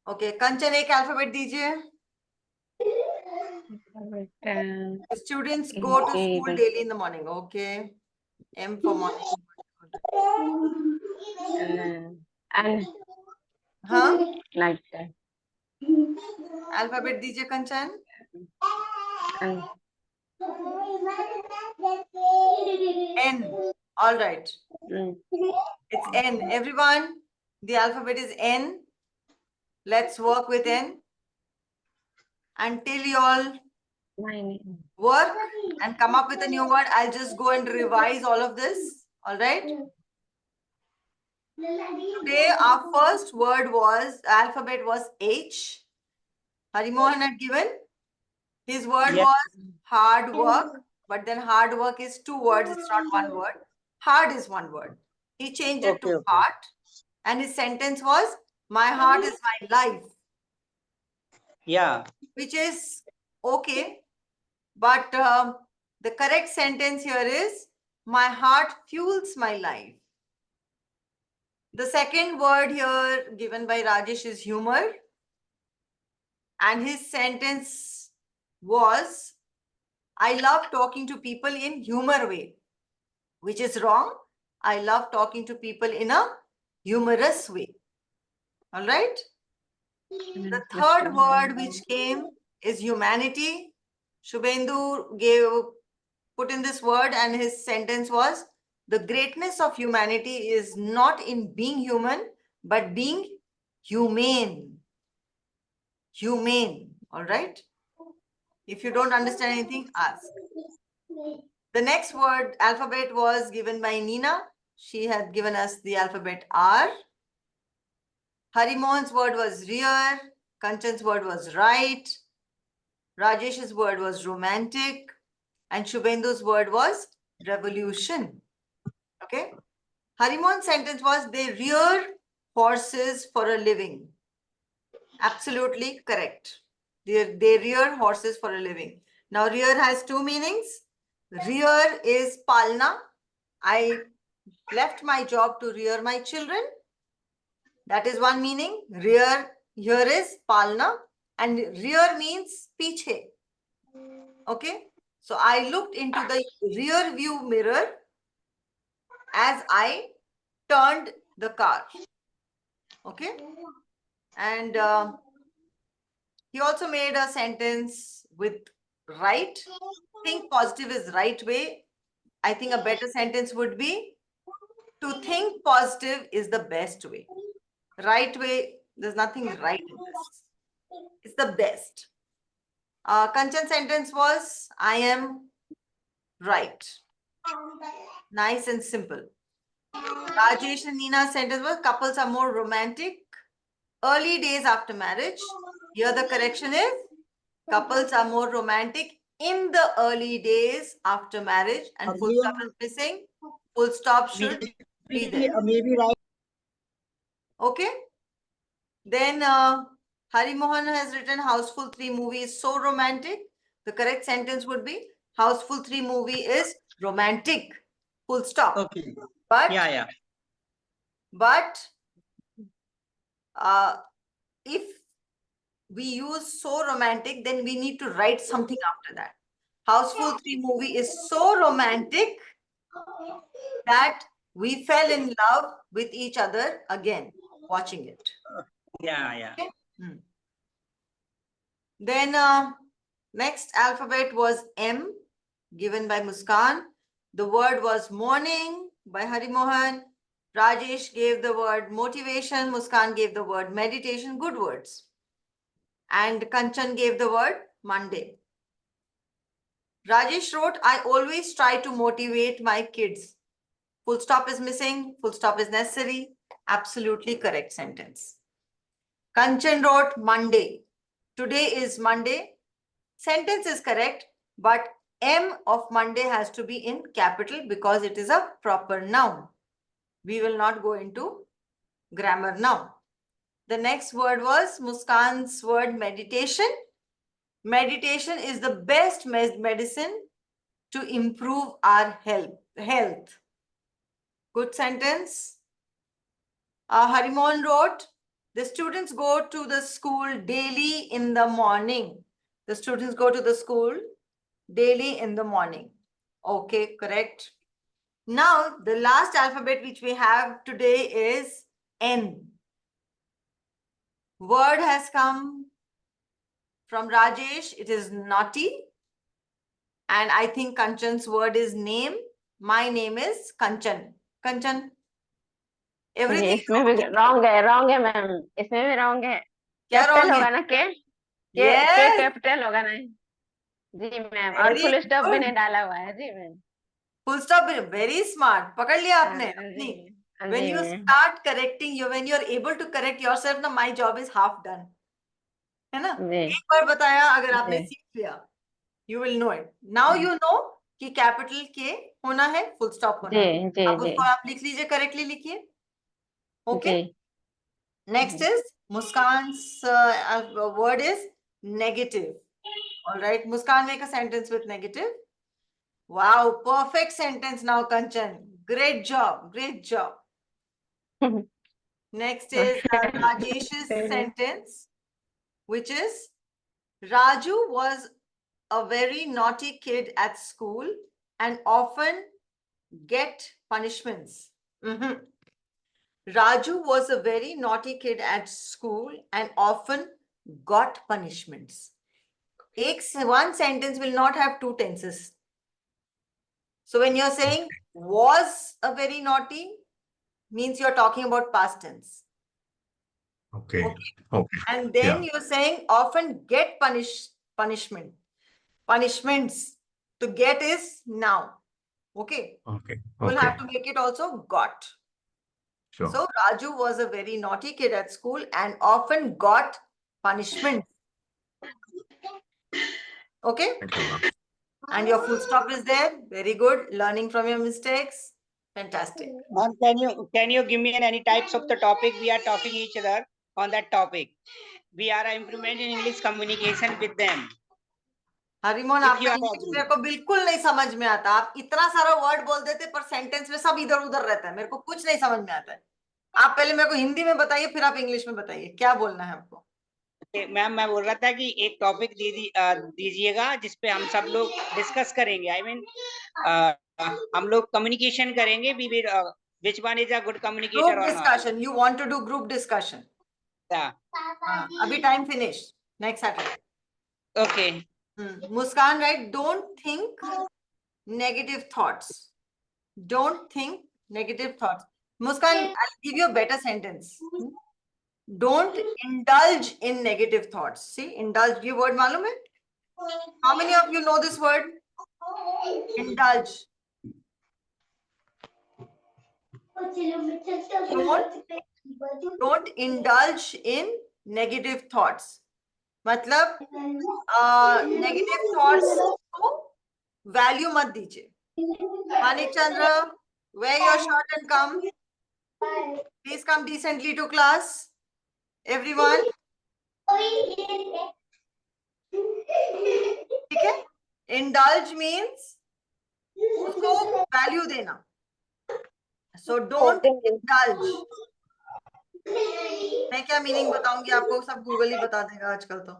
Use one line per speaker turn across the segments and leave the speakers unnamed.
Okay कंचन एक alphabet दीजिए. Students go to school daily in the morning. Okay. M for morning.
And
हाँ
like that.
Alphabet दीजिए कंचन.
And
N. All right.
mm,
It's N. Everyone, the alphabet is N. Let's work with N. Until you all
mine.
work and come up with a new word, I'll just go and revise all of this. All right. Today, our first word was, alphabet was H. Harimohan had given. His word
Yes.
was hard work, but then hard work is two words, it's not one word. Hard is one word. He changed it to
Okay, okay.
heart, and his sentence was, my heart is my life,
Yeah.
which is okay. But the correct sentence here is, my heart fuels my life. The second word here given by Rajesh is humor. And his sentence was, I love talking to people in humor way, which is wrong. I love talking to people in a humorous way. All right. The third word which came is humanity. Shubhendu put in this word, and his sentence was, the greatness of humanity is not in being human, but being humane. Humane. All right. If you don't understand anything, ask. The next word alphabet was given by Nina. She had given us the alphabet R. Harimohan's word was rear. Kanchan's word was right. Rajesh's word was romantic. And Shubhendu's word was revolution. Okay. Harimohan's sentence was, they rear horses for a living. Absolutely correct. They rear horses for a living. Now, rear has two meanings. Rear is palna. I left my job to rear my children. That is one meaning. Rear here is palna, and rear means piche. Okay. So I looked into the rear view mirror as I turned the car. Okay. And he also made a sentence with right. Think positive is right way. I think a better sentence would be, to think positive is the best way. Right way, there's nothing right in this. It's the best. Kanchan sentence was, I am right. Nice and simple. Rajesh and Nina's sentence was, couples are more romantic early days after marriage. Here the correction is, couples are more romantic in the early days after marriage, and full stop is missing. Full stop should be there.
Maybe right.
Okay. Then Harimohan has written Houseful 3 movie is so romantic. The correct sentence would be, Houseful 3 movie is romantic. Full stop.
Okay.
But
Yeah.
If we use so romantic, then we need to write something after that. Houseful 3 movie is so romantic that we fell in love with each other again watching it.
Yeah.
Okay? Then next alphabet was M, given by Muskan. The word was morning by Harimohan. Rajesh gave the word motivation. Muskan gave the word meditation. Good words. And Kanchan gave the word Monday. Rajesh wrote, I always try to motivate my kids. Full stop is missing. Full stop is necessary. Absolutely correct sentence. Kanchan wrote Monday. Today is Monday. Sentence is correct, but M of Monday has to be in capital because it is a proper noun. We will not go into grammar now. The next word was Muskan's word meditation. Meditation is the best medicine to improve our health. Good sentence. Harimon wrote, the students go to the school daily in the morning. The students go to the school daily in the morning. Okay, correct. Now, the last alphabet which we have today is N. Word has come from Rajesh. It is naughty. And I think Kanchan's word is name. My name is Kanchan. Kanchan.
Ji
Everything.
इसमें भी wrong है ma'am, इसमें भी wrong है।
क्या
capital
wrong
होगा
है?
ना, के
Yes.
कैपिटल होगा ना। जी मैम, और
Very
फुल स्टॉप भी
good.
नहीं डाला हुआ है। जी ma'am.
Full stop. Very smart. पकड़ लिया आपने
जी
अपनी.
हाँ
When
जी
you
ma'am.
start correcting you, when you are able to correct yourself, ना my job is half done. है ना?
जी
एक बार बताया, अगर आपने
जी
सीख लिया, you will know it. Now you know कि कैपिटल के होना है, फुल स्टॉप होना है.
जी जी
अब
जी
उसको आप लिख लीजिए, करेक्टली लिखिए. Okay.
जी
Next is Muskan's word is negative. All right, Muskan, make a sentence with negative. Wow, perfect sentence now, Kanchan. Great job, great job. Next is Rajesh's sentence, which is Raju was a very naughty kid at school and often get punishments. Mhm. Raju was a very naughty kid at school and often got punishments. One sentence will not have two tenses. So when you're saying was a very naughty, means you're talking about past tense.
Okay.
Okay.
Okay.
And then
Yeah.
you're saying often get punishment. Punishments. To get is now. Okay.
Okay.
We'll
Okay.
have to make it also got.
Sure.
So Raju was a very naughty kid at school and often got punishment. Okay.
Thank you, ma'am.
And your full stop is there. Very good. Learning from your mistakes. Fantastic.
Ma'am, can you give me any types of the topic we are talking each other on that topic? We are implementing English communication with them.
Harimohan,
If you
आपका
are
English
agree.
मेरे को बिल्कुल नहीं समझ में आता. आप इतना सारा वर्ड बोल देते पर सेंटेंस में सब इधर उधर रहता है. मेरे को कुछ नहीं समझ में आता है. आप पहले मेरे को हिंदी में बताइए, फिर आप इंग्लिश में बताइए क्या बोलना है आपको.
मैम, मैं बोल रहा था कि एक टॉपिक दीजिएगा जिसपे हम सब लोग डिस्कस करेंगे. आई मीन हम लोग कम्युनिकेशन करेंगे. We will which one is a good communicator
group
or not?
Discussion. You want to do group discussion.
Yeah.
अभी time finish. Next Saturday.
Okay.
Muskan, right? Don't think negative thoughts. Don't think negative thoughts. Muskan, I'll give you a better sentence. Don't indulge in negative thoughts. See, indulge, ये word मालूम है? How many of you know this word? Indulge. Don't indulge in negative thoughts. मतलब negative thoughts को value मत दीजिए. Manik Chandra, wear your shirt and come. Please come decently to class. Everyone. ठीक है? Indulge means उसको value देना. So don't indulge. मैं क्या मीनिंग बताऊंगी आपको, सब गूगल ही बता देगा आजकल तो.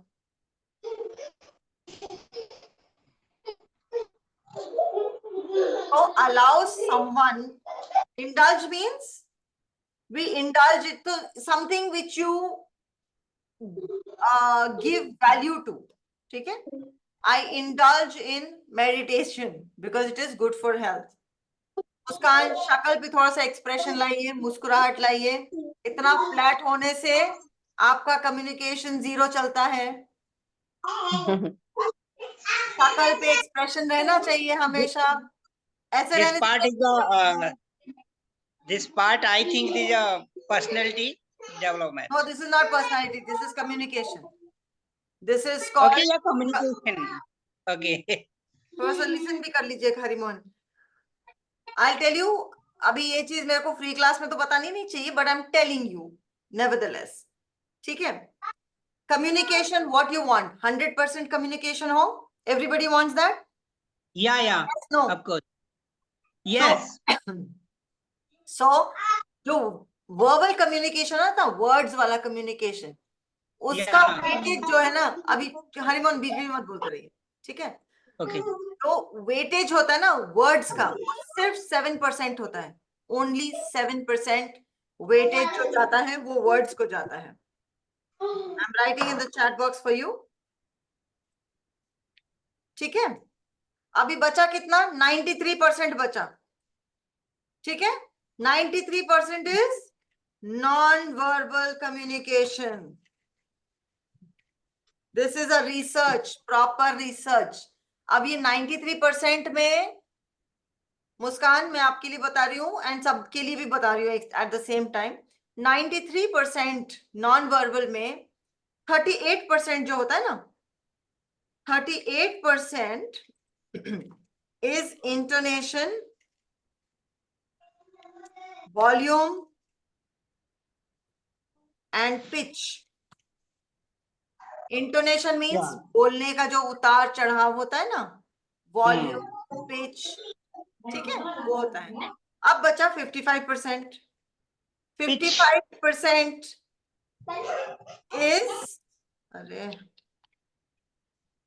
So allow someone. Indulge means we indulge it to something which you give value to. ठीक है? I indulge in meditation because it is good for health. उसका शक्ल पे थोड़ा सा एक्सप्रेशन लाइए, मुस्कुराहट लाइए. इतना फ्लैट होने से आपका कम्युनिकेशन जीरो चलता है. शक्ल पे एक्सप्रेशन रहना चाहिए हमेशा. ऐसे
This
रहने
part is a this part I think is a personality development.
No, this is not personality. This is communication. This is called.
Okay, yeah, communication. Okay.
थोड़ा सा लिसन भी कर लीजिए हरिमोहन. I'll tell you. अभी ये चीज मेरे को फ्री क्लास में तो बतानी नहीं चाहिए, but I'm telling you nevertheless. ठीक है? Communication, what you want? 100% communication हो? Everybody wants that?
Yeah, yeah.
Yes, no.
Of course. Yes.
So, जो वर्बल कम्युनिकेशन है ना, वर्ड्स वाला कम्युनिकेशन, उसका
Yeah.
वेटेज जो है ना, अभी हरिमोहन बीच में मत बोलते रहिए, ठीक है?
Okay.
तो वेटेज होता है ना वर्ड्स का, वो सिर्फ 7% होता है, ओनली 7% वेटेज जो जाता है वो वर्ड्स को जाता है। I am writing in the chat box for you, ठीक है? अभी बचा कितना? 93% बचा, ठीक है? 93% is non verbal communication. This is a research, proper research. अब ये 93% में, मुस्कान मैं आपके लिए बता रही हूँ एंड सबके लिए भी बता रही हूँ at the same time, 93% non verbal में 38% जो होता है ना, 38% is intonation, volume and pitch. Intonation means
Yeah.
बोलने का जो उतार चढ़ाव होता है ना, वॉल्यूम, पिच, ठीक है, वो होता है। अब बचा 55%। 55% is, अरे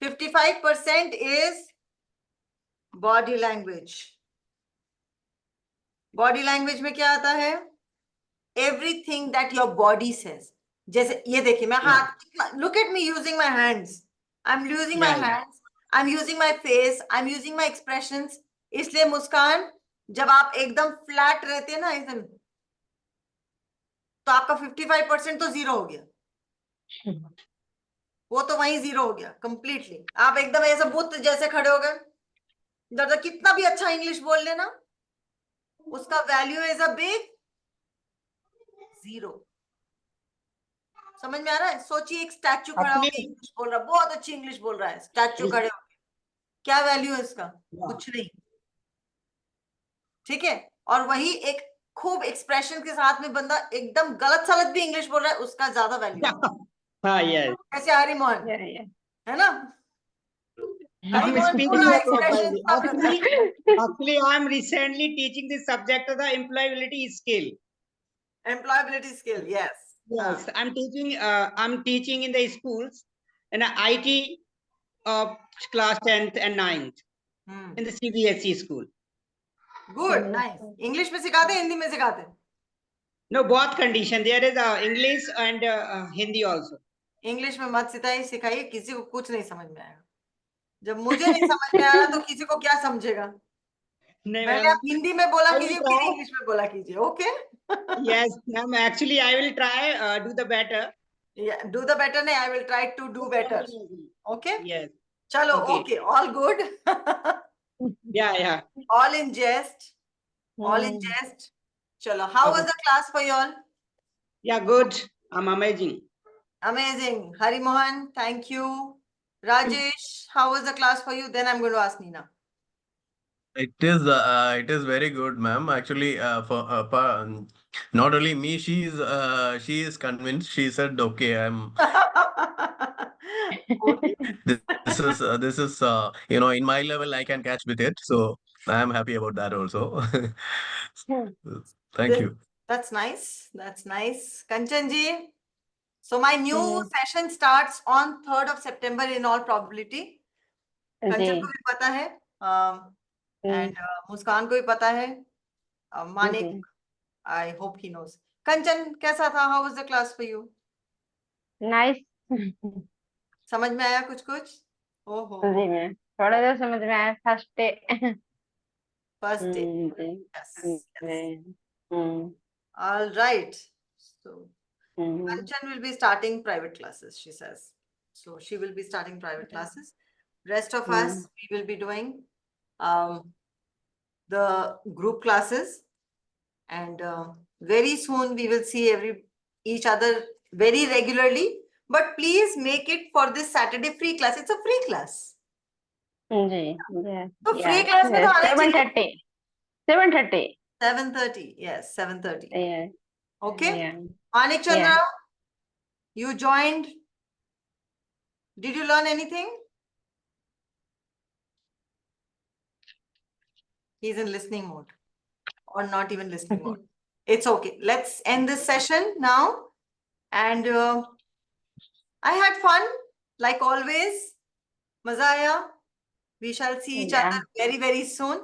55% is body language. Body language में क्या आता है? Everything that your body says. जैसे ये देखिए, मैं हाथ, look at me using my hands, I am using my
Yeah.
Hands, I am using my face, I am using my expressions. इसलिए मुस्कान, जब आप एकदम फ्लैट रहते हैं ना एकदम, तो आपका 55% तो जीरो हो गया, वो तो वहीं जीरो हो गया कंप्लीटली। आप एकदम ऐसे बुत जैसे खड़े हो गए, दादा कितना भी अच्छा इंग्लिश बोल लेना, उसका value is a big zero. समझ में आ रहा है? सोचिए एक स्टैचू खड़ा होकर
Actually,
इंग्लिश बोल रहा है, बहुत अच्छी इंग्लिश बोल रहा है, स्टैचू खड़े होकर, क्या वैल्यू है इसका? कुछ नहीं, ठीक है? और वही एक खूब एक्सप्रेशन के साथ में बंदा एकदम गलत सलत भी इंग्लिश बोल रहा है, उसका ज्यादा वैल्यू है।
yes.
कैसे हरिमोहन,
Yeah, yeah.
है ना?
I'm
हरिमोहन
speaking
पूरा
properly.
एक्सप्रेशन सब रखता है।
Actually, I'm recently teaching the subject of the employability skill.
Employability skill, yes.
Yes, I'm teaching in the schools in a IT class 10th and 9th in the CBSE school.
Good, nice. English में सिखाते हैं, हिंदी में सिखाते हैं?
No, both condition. There is English and Hindi also.
English में मत सिखाइए, किसी को कुछ नहीं समझ में आएगा। जब मुझे नहीं समझ में आ रहा तो किसी को क्या समझेगा?
No,
पहले
ma'am.
आप हिंदी में बोला
I will
कीजिए, फिर
try.
इंग्लिश में बोला कीजिए, okay?
Yes, ma'am. Actually, I will try do the better.
Do the better नहीं, I will try to do better, okay?
Yes.
चलो,
Okay.
Okay, all good.
Yeah, yeah.
All in jest, all in jest. चलो, how was the class for you all?
Yeah, good. I'm amazing.
Amazing. Harimohan, thank you. Rajesh, how was the class for you? Then I'm going to ask Neena.
It is very good, ma'am. Actually, not only me, she is convinced. She said, "Okay, I'm
Okay.
this is in my level, I can catch with it." So I am happy about that also. Thank
This-
you.
That's nice. That's nice. Kanchanji. So my new
Hmm.
session starts on 3rd of September in all probability. Kanchan को
जी
भी पता है, and मुस्कान को भी पता है, मानिक,
जी
I hope he knows. Kanchan, कैसा था? How was the class for you?
Nice
समझ में आया कुछ कुछ? ओहो,
जी मैम, थोड़ा सा समझ में आया फर्स्ट डे।
फर्स्ट डे,
जी
yes,
जी
yes.
Hmm
All right. So
hmm
Kanchan will be starting private classes, she says. So she will be starting private classes. Rest of us, we will be doing the group classes, and very soon we will see each other very regularly. But please make it for this Saturday free class. It's a free class.
जी
तो free class में तो आना ही चाहिए।
7:30
7:30, yes, 7:30.
yeah
Okay.
yeah
Manik Chandra, you joined. Did you learn anything? He's in listening mode, or not even listening mode. It's okay. Let's end this session now. And I had fun, like always. Maza aaya. We shall see each
Yeah.
other very, very soon.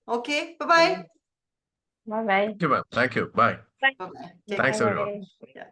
Okay, bye-bye.
Bye bye.
Thank you, ma'am. Thank you. Bye.
Bye-bye. Take
Thanks,
care.
everyone.
Yeah.